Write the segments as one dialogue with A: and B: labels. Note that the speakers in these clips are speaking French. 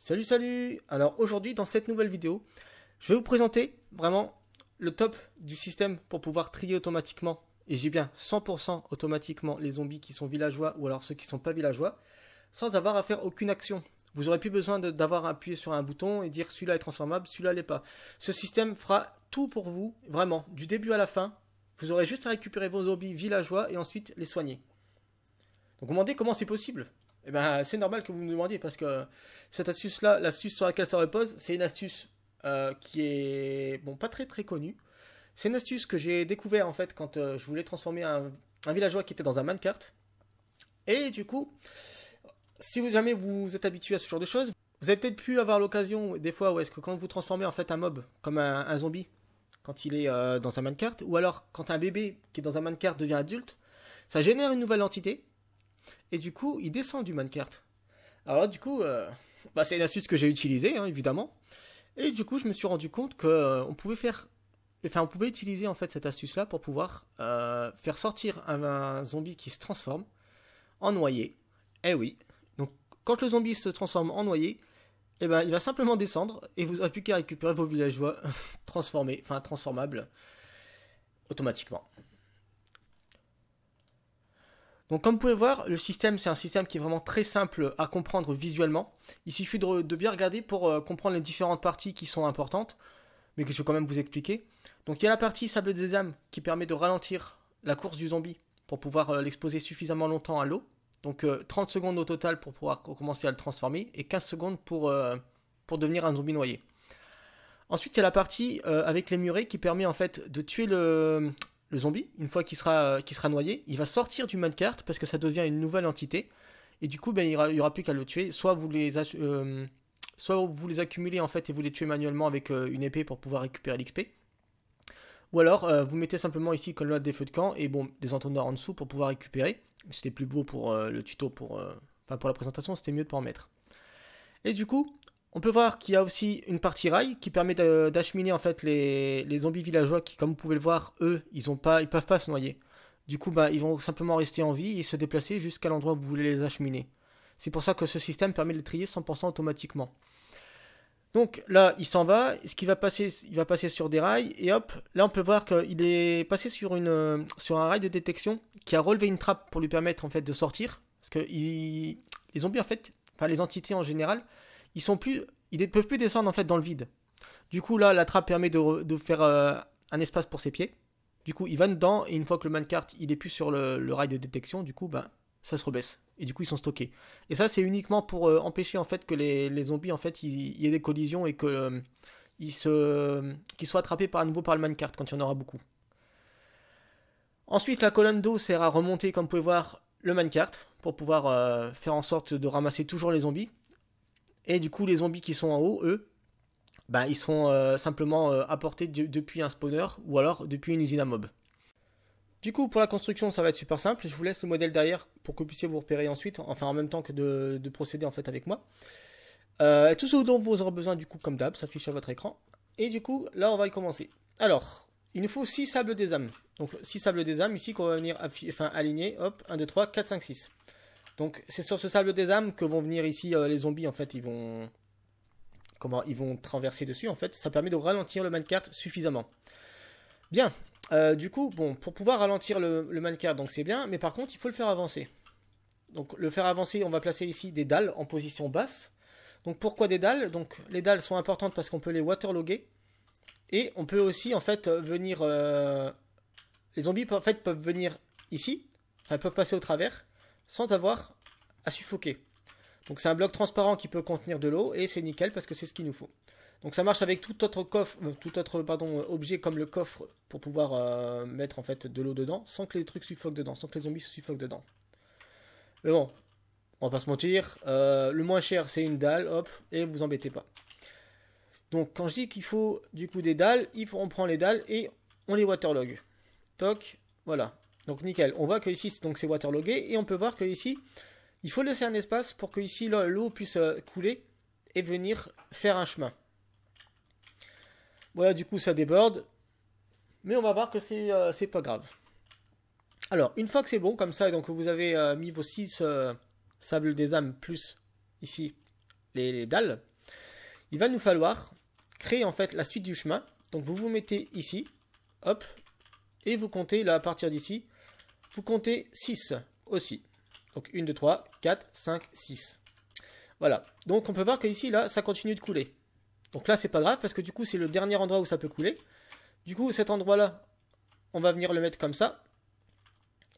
A: Salut salut. Alors aujourd'hui dans cette nouvelle vidéo, je vais vous présenter vraiment le top du système pour pouvoir trier automatiquement, et j'ai bien 100% automatiquement les zombies qui sont villageois ou alors ceux qui sont pas villageois, sans avoir à faire aucune action. Vous n'aurez plus besoin d'avoir appuyé sur un bouton et dire celui-là est transformable, celui-là l'est pas. Ce système fera tout pour vous, vraiment, du début à la fin. Vous aurez juste à récupérer vos zombies villageois et ensuite les soigner. Donc vous me demandez comment c'est possible? Eh ben, c'est normal que vous me demandiez parce que cette astuce-là, l'astuce sur laquelle ça repose, c'est une astuce qui est bon, pas très connue. C'est une astuce que j'ai découvert en fait quand je voulais transformer un villageois qui était dans un minecart. Et du coup, si jamais vous êtes habitué à ce genre de choses, vous avez peut-être pu avoir l'occasion des fois où est-ce que quand vous transformez en fait un mob comme un zombie quand il est dans un minecart, ou alors quand un bébé qui est dans un minecart devient adulte, ça génère une nouvelle entité. Et du coup, il descend du minecart. Alors là, du coup, c'est une astuce que j'ai utilisée, hein, évidemment. Et du coup, je me suis rendu compte que on pouvait utiliser en fait cette astuce-là pour pouvoir faire sortir un zombie qui se transforme en noyé. Eh oui. Donc, quand le zombie se transforme en noyé, eh ben, il va simplement descendre et vous n'aurez plus qu'à récupérer vos villageois transformables automatiquement. Donc comme vous pouvez voir, le système c'est un système qui est vraiment très simple à comprendre visuellement. Il suffit de bien regarder pour comprendre les différentes parties qui sont importantes, mais que je vais quand même vous expliquer. Donc il y a la partie sable des âmes qui permet de ralentir la course du zombie pour pouvoir l'exposer suffisamment longtemps à l'eau. Donc 30 secondes au total pour pouvoir commencer à le transformer et 15 secondes pour devenir un zombie noyé. Ensuite il y a la partie avec les murets qui permet en fait de tuer le zombie, une fois qu'il sera noyé, il va sortir du minecart parce que ça devient une nouvelle entité. Et du coup, ben, il y aura plus qu'à le tuer. Soit vous les accumulez en fait et vous les tuez manuellement avec une épée pour pouvoir récupérer l'XP. Ou alors vous mettez simplement ici comme là des feux de camp et bon, des entonnoirs en dessous pour pouvoir récupérer. C'était plus beau pour le tuto, pour la présentation, c'était mieux de pas en mettre. Et du coup, on peut voir qu'il y a aussi une partie rail qui permet d'acheminer en fait les zombies villageois qui, comme vous pouvez le voir, eux, ils peuvent pas se noyer. Du coup, ils vont simplement rester en vie et se déplacer jusqu'à l'endroit où vous voulez les acheminer. C'est pour ça que ce système permet de les trier 100% automatiquement. Donc là, il s'en va, il va passer sur des rails et hop, là on peut voir qu'il est passé sur un rail de détection qui a relevé une trappe pour lui permettre en fait de sortir. Parce que les zombies en fait, les entités en général, ils ne peuvent plus descendre en fait dans le vide. Du coup là, la trappe permet de faire un espace pour ses pieds. Du coup, il va dedans et une fois que le minecart il est plus sur le rail de détection, du coup, ça se rebaisse. Et du coup, ils sont stockés. Et ça, c'est uniquement pour empêcher en fait que les zombies en fait, il y ait des collisions et que qu'ils soient attrapés à nouveau par le minecart quand il y en aura beaucoup. Ensuite, la colonne d'eau sert à remonter, comme vous pouvez voir, le minecart pour pouvoir faire en sorte de ramasser toujours les zombies. Et du coup, les zombies qui sont en haut, eux, ils seront simplement apportés depuis un spawner ou alors depuis une usine à mob. Du coup, pour la construction, ça va être super simple. Je vous laisse le modèle derrière pour que vous puissiez vous repérer ensuite, enfin en même temps que de procéder en fait avec moi. Tout ce dont vous aurez besoin, du coup, comme d'hab, s'affiche à votre écran. Et du coup, là, on va y commencer. Alors, il nous faut 6 sables des âmes. Donc, 6 sables des âmes ici qu'on va venir aligner. Hop, 1, 2, 3, 4, 5, 6. Donc, c'est sur ce sable des âmes que vont venir ici les zombies. En fait, ils vont traverser dessus. En fait, ça permet de ralentir le minecart suffisamment. Bien. Du coup, bon, pour pouvoir ralentir le minecart, donc c'est bien, mais par contre, il faut le faire avancer. Donc, le faire avancer, on va placer ici des dalles en position basse. Donc, pourquoi des dalles? Donc, les dalles sont importantes parce qu'on peut les waterloguer. Et on peut aussi, en fait, venir... les zombies, en fait, peuvent venir ici. Enfin, peuvent passer au travers sans avoir à suffoquer. Donc, c'est un bloc transparent qui peut contenir de l'eau et c'est nickel parce que c'est ce qu'il nous faut. Donc ça marche avec tout autre objet comme le coffre pour pouvoir mettre en fait de l'eau dedans sans que les trucs suffoquent dedans, sans que les zombies se suffoquent dedans. Mais bon, on va pas se mentir, le moins cher c'est une dalle, hop, et vous embêtez pas. Donc quand je dis qu'il faut du coup des dalles, on prend les dalles et on les waterlog. Toc, voilà. Donc nickel, on voit que ici c'est waterlogué et on peut voir que ici il faut laisser un espace pour que ici l'eau puisse couler et venir faire un chemin. Voilà, du coup, ça déborde. Mais on va voir que c'est pas grave. Alors, une fois que c'est bon, comme ça, donc vous avez mis vos 6 sables des âmes, plus ici les dalles. il va nous falloir créer en fait la suite du chemin. Donc vous vous mettez ici, hop, et vous comptez là à partir d'ici, vous comptez 6 aussi. Donc 1, 2, 3, 4, 5, 6. Voilà, donc on peut voir que ici, là, ça continue de couler. Donc là, c'est pas grave, parce que du coup, c'est le dernier endroit où ça peut couler. Du coup, cet endroit-là, on va venir le mettre comme ça.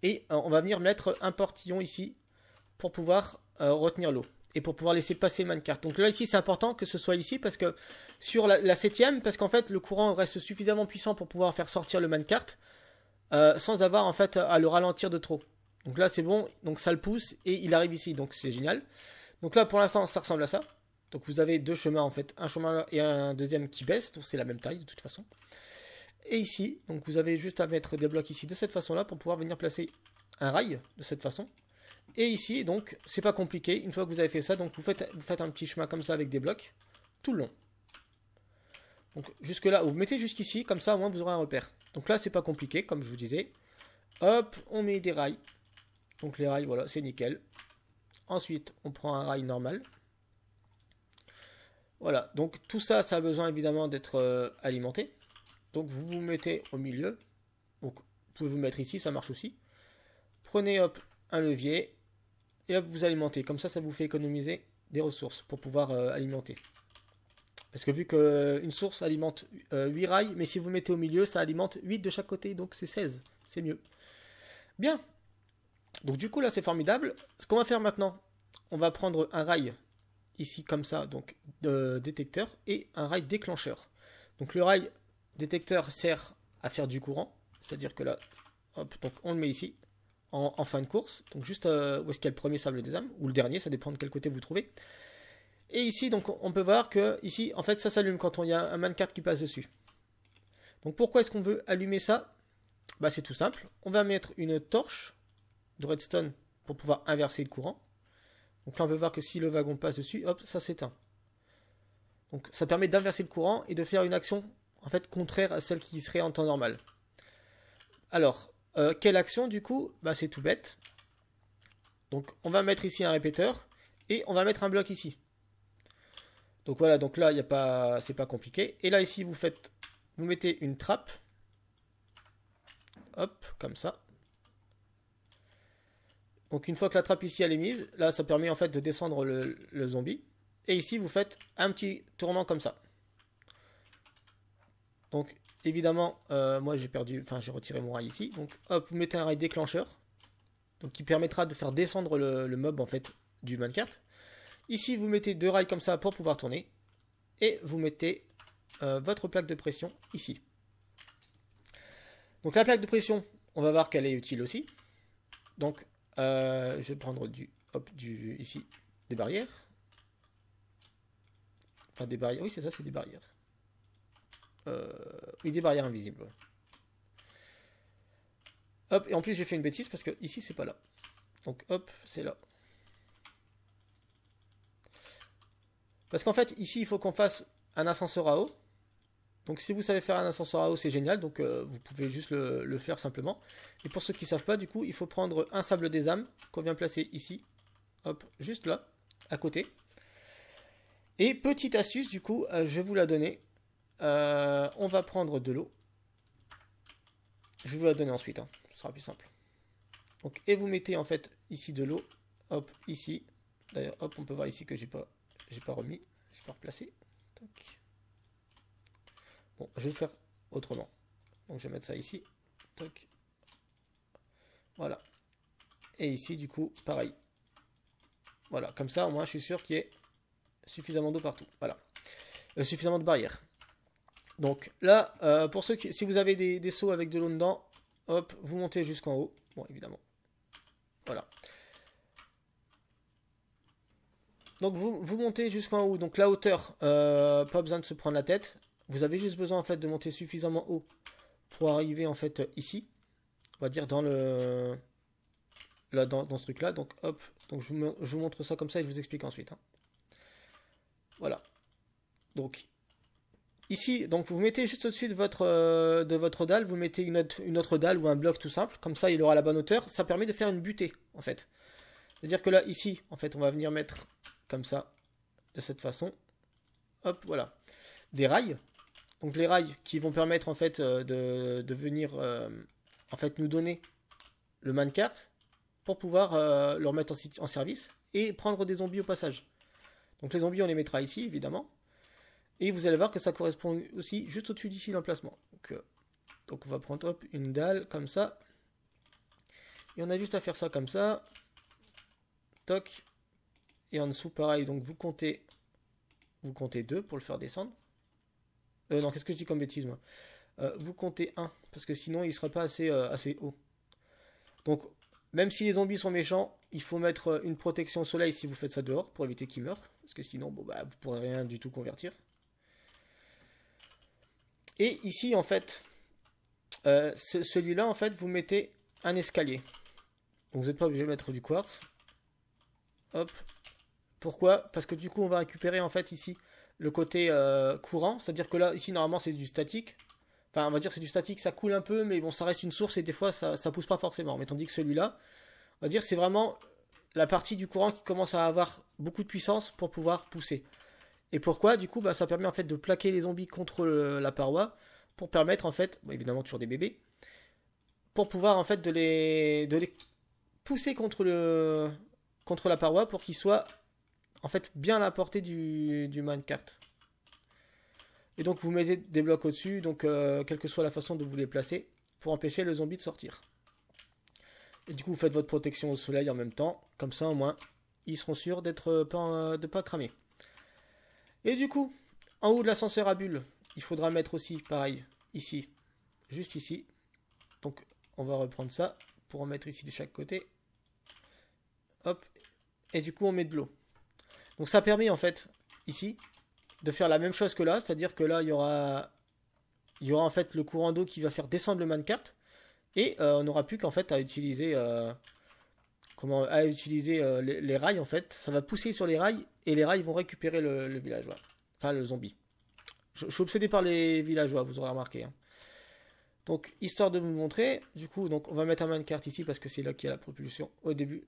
A: Et on va venir mettre un portillon ici, pour pouvoir retenir l'eau. Et pour pouvoir laisser passer le minecart. Donc là, ici, c'est important que ce soit ici, parce que sur la 7ème, parce qu'en fait, le courant reste suffisamment puissant pour pouvoir faire sortir le minecart, sans avoir, en fait, à le ralentir de trop. Donc là, c'est bon, donc ça le pousse, et il arrive ici, donc c'est génial. Donc là, pour l'instant, ça ressemble à ça. Donc vous avez deux chemins en fait, un chemin là et un deuxième qui baisse, donc c'est la même taille de toute façon. Et ici, donc vous avez juste à mettre des blocs ici de cette façon-là pour pouvoir venir placer un rail de cette façon. Et ici, donc c'est pas compliqué, une fois que vous avez fait ça, donc vous faites un petit chemin comme ça avec des blocs, tout le long. Donc jusque là, vous mettez jusqu'ici, comme ça au moins vous aurez un repère. Donc là, c'est pas compliqué, comme je vous disais. Hop, on met des rails. Donc les rails, voilà, c'est nickel. Ensuite, on prend un rail normal. Voilà, donc tout ça, ça a besoin évidemment d'être alimenté. Donc vous vous mettez au milieu. Donc vous pouvez vous mettre ici, ça marche aussi. Prenez hop, un levier. Et hop, vous alimentez. Comme ça vous fait économiser des ressources pour pouvoir alimenter. Parce que vu qu'une source alimente 8 rails, mais si vous mettez au milieu, ça alimente 8 de chaque côté. Donc c'est 16, c'est mieux. Bien. Donc du coup là c'est formidable. Ce qu'on va faire maintenant, on va prendre un rail ici comme ça, donc détecteur, et un rail déclencheur. Donc le rail détecteur sert à faire du courant, c'est-à-dire que là, hop, donc on le met ici, en fin de course, donc juste où est-ce qu'il y a le premier sable des âmes, ou le dernier, ça dépend de quel côté vous trouvez. Et ici, donc on peut voir que ici, en fait, ça s'allume quand il y a un minecart qui passe dessus. Donc pourquoi est-ce qu'on veut allumer ça? Bah c'est tout simple, on va mettre une torche de redstone pour pouvoir inverser le courant. Donc là on peut voir que si le wagon passe dessus, hop, ça s'éteint. Donc ça permet d'inverser le courant et de faire une action en fait contraire à celle qui serait en temps normal. Alors, quelle action du coup? Bah c'est tout bête. Donc on va mettre ici un répéteur et on va mettre un bloc ici. Donc voilà, donc là il y a pas, c'est pas compliqué. Et là ici vous mettez une trappe. Hop, comme ça. Donc une fois que la trappe ici elle est mise, là ça permet en fait de descendre le zombie. Et ici vous faites un petit tournant comme ça. Donc évidemment, moi j'ai retiré mon rail ici. Donc hop, vous mettez un rail déclencheur. Donc qui permettra de faire descendre le mob en fait du minecart. Ici vous mettez deux rails comme ça pour pouvoir tourner. Et vous mettez votre plaque de pression ici. Donc la plaque de pression, on va voir qu'elle est utile aussi. Donc je vais prendre ici des barrières. Enfin des barrières, oui c'est ça, c'est des barrières. Oui, des barrières invisibles. Ouais. Hop, et en plus j'ai fait une bêtise parce que ici c'est pas là. Donc hop, c'est là. Parce qu'en fait ici il faut qu'on fasse un ascenseur à eau. Donc si vous savez faire un ascenseur à eau c'est génial, donc vous pouvez juste le faire simplement. Et pour ceux qui ne savent pas, du coup il faut prendre un sable des âmes qu'on vient placer ici. Hop, juste là, à côté. Et petite astuce du coup, je vais vous la donner. On va prendre de l'eau. Je vais vous la donner ensuite, hein. Ce sera plus simple. Donc, et vous mettez en fait ici de l'eau. Hop, ici. D'ailleurs, hop, on peut voir ici que j'ai pas remis. J'ai pas replacé. Tac. Bon, je vais le faire autrement. Donc je vais mettre ça ici. Tac. Voilà. Et ici, du coup, pareil. Voilà, comme ça, au moins, je suis sûr qu'il y ait suffisamment d'eau partout. Voilà. Suffisamment de barrières. Donc là, pour ceux qui, si vous avez des seaux avec de l'eau dedans, hop, vous montez jusqu'en haut. Bon, évidemment. Voilà. Donc vous montez jusqu'en haut. Donc la hauteur, pas besoin de se prendre la tête. Vous avez juste besoin en fait de monter suffisamment haut pour arriver en fait ici. On va dire dans dans ce truc là. Donc hop, donc je vous montre ça comme ça et je vous explique ensuite. Hein. Voilà. Donc ici, donc vous mettez juste au-dessus de votre dalle, vous mettez une autre dalle ou un bloc tout simple, comme ça il aura la bonne hauteur, ça permet de faire une butée en fait. C'est-à-dire que là, ici, en fait, on va venir mettre comme ça, de cette façon. hop, voilà, des rails. Donc les rails qui vont permettre en fait de venir en fait nous donner le minecart pour pouvoir le remettre en service et prendre des zombies au passage. Donc les zombies on les mettra ici évidemment. Et vous allez voir que ça correspond aussi juste au-dessus d'ici l'emplacement. Donc on va prendre hop, une dalle comme ça. Et on a juste à faire ça comme ça. Toc. Et en dessous pareil, donc vous comptez 2 pour le faire descendre. Non, qu'est-ce que je dis comme bêtise moi, vous comptez 1, parce que sinon il ne sera pas assez haut. Donc, même si les zombies sont méchants, il faut mettre une protection au soleil si vous faites ça dehors, pour éviter qu'ils meurent. Parce que sinon, bon, bah, vous ne pourrez rien du tout convertir. Et ici, en fait, celui-là, en fait, vous mettez un escalier. Donc, vous n'êtes pas obligé de mettre du quartz. Hop. Pourquoi? Parce que du coup, on va récupérer, en fait, ici, le côté courant, c'est-à-dire que là, ici, normalement, c'est du statique. Enfin, on va dire que c'est du statique, ça coule un peu, mais bon, ça reste une source et des fois, ça pousse pas forcément. Mais tandis que celui-là, on va dire, c'est vraiment la partie du courant qui commence à avoir beaucoup de puissance pour pouvoir pousser. Et pourquoi? Du coup, bah, ça permet en fait de plaquer les zombies contre la paroi pour permettre en fait, bon, évidemment toujours des bébés, pour pouvoir en fait de les pousser contre la paroi pour qu'ils soient en fait bien à la portée du minecart. Et donc vous mettez des blocs au-dessus, donc quelle que soit la façon de vous les placer, pour empêcher le zombie de sortir. Et du coup vous faites votre protection au soleil en même temps, comme ça au moins ils seront sûrs de pas cramer. Et du coup, en haut de l'ascenseur à bulles, il faudra mettre aussi pareil, ici, juste ici. Donc on va reprendre ça, pour en mettre ici de chaque côté. Hop, et du coup on met de l'eau. Donc ça permet en fait, ici, de faire la même chose que là, c'est-à-dire que là, il y aura en fait le courant d'eau qui va faire descendre le minecart, et on n'aura plus qu'en fait à utiliser, les rails en fait. Ça va pousser sur les rails, et les rails vont récupérer le villageois, enfin le zombie. Je suis obsédé par les villageois, vous aurez remarqué. Hein. Donc, histoire de vous montrer, du coup, donc on va mettre un minecart ici, parce que c'est là qu'il y a la propulsion au début.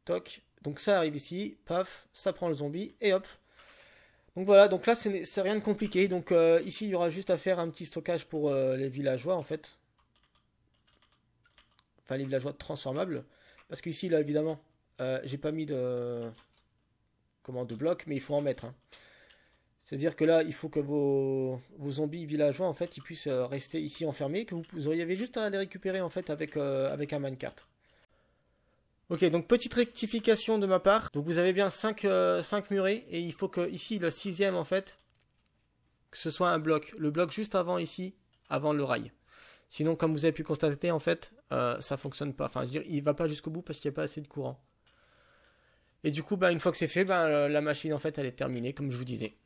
A: Toc, donc ça arrive ici, paf, ça prend le zombie, et hop. Donc voilà, donc là c'est rien de compliqué. Donc ici il y aura juste à faire un petit stockage pour les villageois en fait. Enfin les villageois transformables. Parce qu'ici là évidemment j'ai pas mis de blocs, mais il faut en mettre. Hein. C'est-à-dire que là il faut que vos zombies villageois en fait ils puissent rester ici enfermés, que vous auriez juste à les récupérer en fait avec un minecart. Ok, donc petite rectification de ma part. Donc vous avez bien 5 murets et il faut que ici le 6e en fait, que ce soit un bloc. Le bloc juste avant ici, avant le rail. Sinon comme vous avez pu constater en fait, ça fonctionne pas. Enfin je veux dire, il va pas jusqu'au bout parce qu'il n'y a pas assez de courant. Et du coup, bah, une fois que c'est fait, bah, la machine en fait elle est terminée comme je vous disais.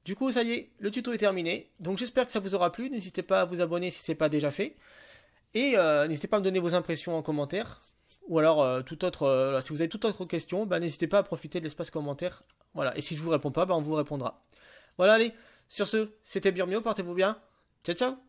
A: Du coup ça y est, le tuto est terminé. Donc j'espère que ça vous aura plu. N'hésitez pas à vous abonner si ce n'est pas déjà fait. Et n'hésitez pas à me donner vos impressions en commentaire. Ou alors, si vous avez toute autre question, bah, n'hésitez pas à profiter de l'espace commentaire. Voilà. Et si je vous réponds pas, bah, on vous répondra. Voilà, allez. Sur ce, c'était Birmio, portez-vous bien. Ciao, ciao.